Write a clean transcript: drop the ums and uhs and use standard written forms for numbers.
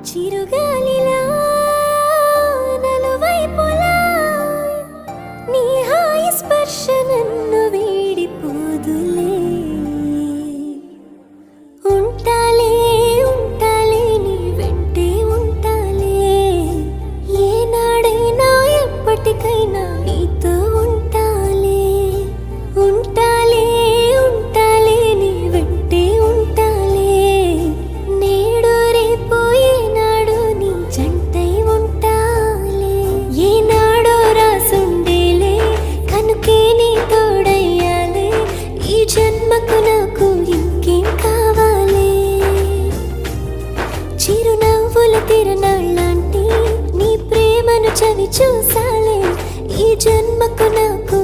చిరుగాలిలా నలువైపులా నీ హాయి స్పర్శ నన్ను వీడిపోదులే. ఉంటాలే ఉంటాలే నీ వెంటే ఉంటాలే, ఏనాడైనా ఎప్పటికైనా నీతో ఉంటాలే. ఉంటాలే ఉంటాలే నీ వెంటే ఉంటాలే, నేడు రేపు ఏనాడు నీ జంటై ఉంటాలే. ఏనాడో రాసుండేలే కనుకే నీ తోడయ్యాలే, ఈ జన్మకు నాకు ఇంకేం కావాలే. చిరునవ్వుల తిరణాళ్ళంటి నీ ప్రేమను చవి చూసాలే, ఈ జన్మకు నాకు